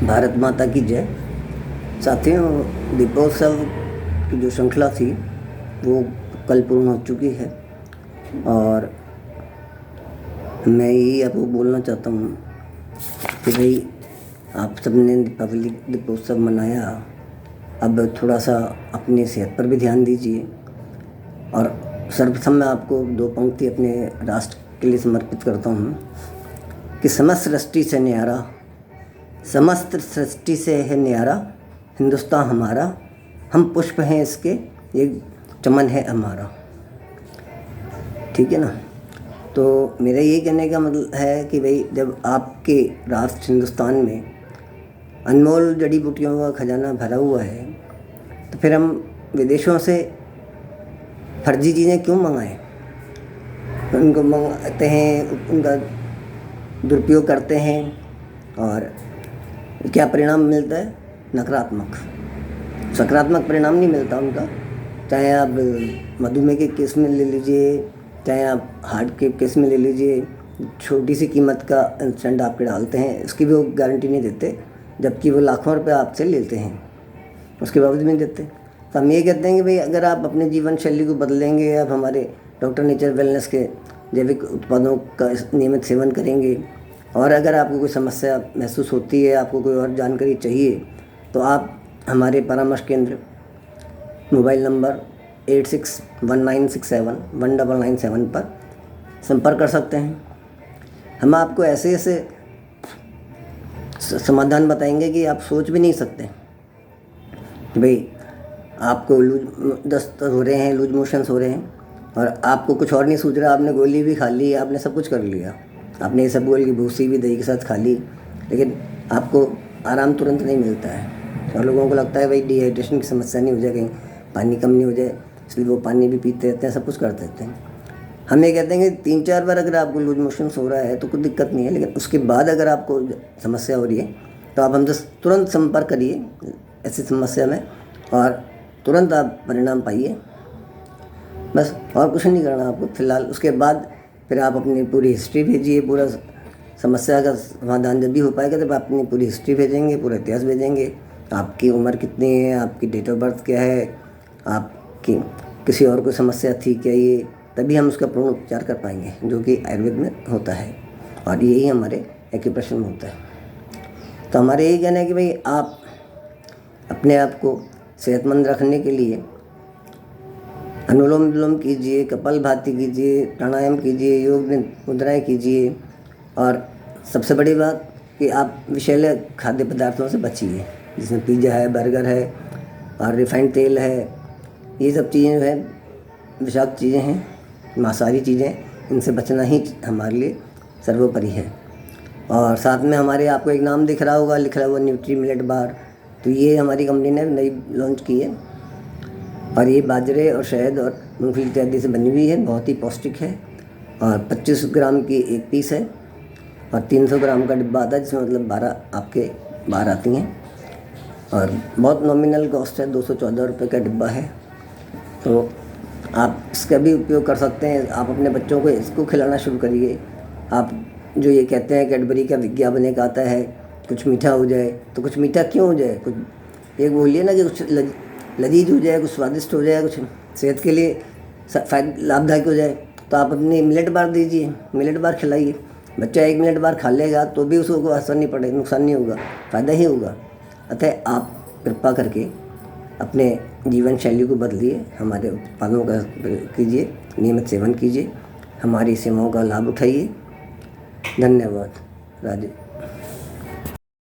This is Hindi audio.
भारत माता की जय। साथियों, दीपोत्सव की जो श्रृंखला थी वो कल पूर्ण हो चुकी है और मैं यही आपको बोलना चाहता हूँ कि भाई आप सबने दीपावली दीपोत्सव मनाया, अब थोड़ा सा अपनी सेहत पर भी ध्यान दीजिए। और सर्वप्रथम मैं आपको दो पंक्ति अपने राष्ट्र के लिए समर्पित करता हूँ कि समस्त सृष्टि से है न्यारा हिंदुस्तान हमारा, हम पुष्प हैं इसके, ये चमन है हमारा। ठीक है ना। तो मेरा ये कहने का मतलब है कि भाई जब आपके राष्ट्र हिंदुस्तान में अनमोल जड़ी बूटियों का खजाना भरा हुआ है तो फिर हम विदेशों से फर्जी चीज़ें क्यों मंगाएं? उनको मंगाते हैं, उनका दुरुपयोग करते हैं और क्या परिणाम मिलता है? नकारात्मक। सकारात्मक परिणाम नहीं मिलता उनका। चाहे आप मधुमेह के केस में ले लीजिए, चाहे आप हार्ट के केस में ले लीजिए, छोटी सी कीमत का इंस्टेंट आपके डालते हैं, इसकी भी वो गारंटी नहीं देते, जबकि वो लाखों रुपए आपसे लेते हैं, उसके बावजूद नहीं देते। तो हम ये कहते हैं कि भाई अगर आप अपने जीवन शैली को बदलेंगे, आप हमारे डॉक्टर नेचर वेलनेस के जैविक उत्पादों का नियमित सेवन करेंगे और अगर आपको कोई समस्या महसूस होती है, आपको कोई और जानकारी चाहिए, तो आप हमारे परामर्श केंद्र मोबाइल नंबर 8619671997 पर संपर्क कर सकते हैं। हम आपको ऐसे ऐसे समाधान बताएंगे कि आप सोच भी नहीं सकते कि भाई आपको दस्त हो रहे हैं, लूज मोशंस हो रहे हैं और आपको कुछ और नहीं सूझ रहा, आपने गोली भी खा ली, आपने सब कुछ कर लिया, आपने ये सब गोल की भूसी भी दही के साथ खा ली, लेकिन आपको आराम तुरंत नहीं मिलता है। और लोगों को लगता है भाई डिहाइड्रेशन की समस्या नहीं हो जाए, कहीं पानी कम नहीं हो जाए, इसलिए वो पानी भी पीते रहते हैं, सब कुछ करते रहते हैं। हम ये कहते हैं कि 3-4 बार अगर आपको लूज मोशंस हो रहा है तो कोई दिक्कत नहीं है, लेकिन उसके बाद अगर आपको समस्या हो रही है तो आप हमसे तुरंत संपर्क करिए ऐसी समस्या में और तुरंत आप परिणाम पाइए। बस और कुछ नहीं करना आपको फ़िलहाल। उसके बाद फिर आप अपनी पूरी हिस्ट्री भेजिए, पूरा समस्या का समाधान जब भी हो पाएगा तब आप अपनी पूरी हिस्ट्री भेजेंगे, पूरा इतिहास भेजेंगे, आपकी उम्र कितनी है, आपकी डेट ऑफ बर्थ क्या है, आपकी किसी और को समस्या थी क्या, ये तभी हम उसका पूर्ण उपचार कर पाएंगे, जो कि आयुर्वेद में होता है और यही हमारे एक्यूप्रेशर में होता है। तो हमारे यही कहना है कि भाई आप अपने आप को सेहतमंद रखने के लिए अनुलोम विलोम कीजिए, कपालभाति कीजिए, प्राणायाम कीजिए, योग मुद्राएं कीजिए और सबसे बड़ी बात कि आप विषैले खाद्य पदार्थों से बचिए, जिसमें पिज़्ज़ा है, बर्गर है और रिफाइंड तेल है। ये सब चीज़ें जो है विषाक्त चीज़ें हैं, मांसाहारी चीज़ें, इनसे बचना ही हमारे लिए सर्वोपरि है। और साथ में हमारे आपको एक नाम दिख रहा होगा, लिखा हुआ न्यूट्री मिलेट बार, तो ये हमारी कंपनी ने नई लॉन्च की है और ये बाजरे और शहद और मूंगफली इत्यादि से बनी हुई है, बहुत ही पौष्टिक है और 25 ग्राम की एक पीस है और 300 ग्राम का डिब्बा आता है, जिसमें मतलब 12 आपके बार आती हैं और बहुत नॉमिनल कॉस्ट है, 214 रुपये का डिब्बा है। तो आप इसका भी उपयोग कर सकते हैं। आप अपने बच्चों को इसको खिलाना शुरू करिए। आप जो ये कहते हैं कैडबरी का विज्ञापन एक आता है, कुछ मीठा हो जाए, तो कुछ मीठा क्यों हो जाए, कुछ एक बोलिए ना कि कुछ लजीज हो जाए, कुछ स्वादिष्ट हो जाए, कुछ सेहत के लिए लाभदायक हो जाए। तो आप अपनी मिलेट बार दीजिए, मिलेट बार खिलाइए। बच्चा 1 मिलेट बार खा लेगा तो भी उसको कोई असर नहीं पड़ेगा, नुकसान नहीं होगा, फ़ायदा ही होगा। अतः आप कृपा करके अपने जीवन शैली को बदलिए, हमारे उत्पादों का कीजिए, नियमित सेवन कीजिए, हमारी सेवाओं का लाभ उठाइए। धन्यवाद। राधे।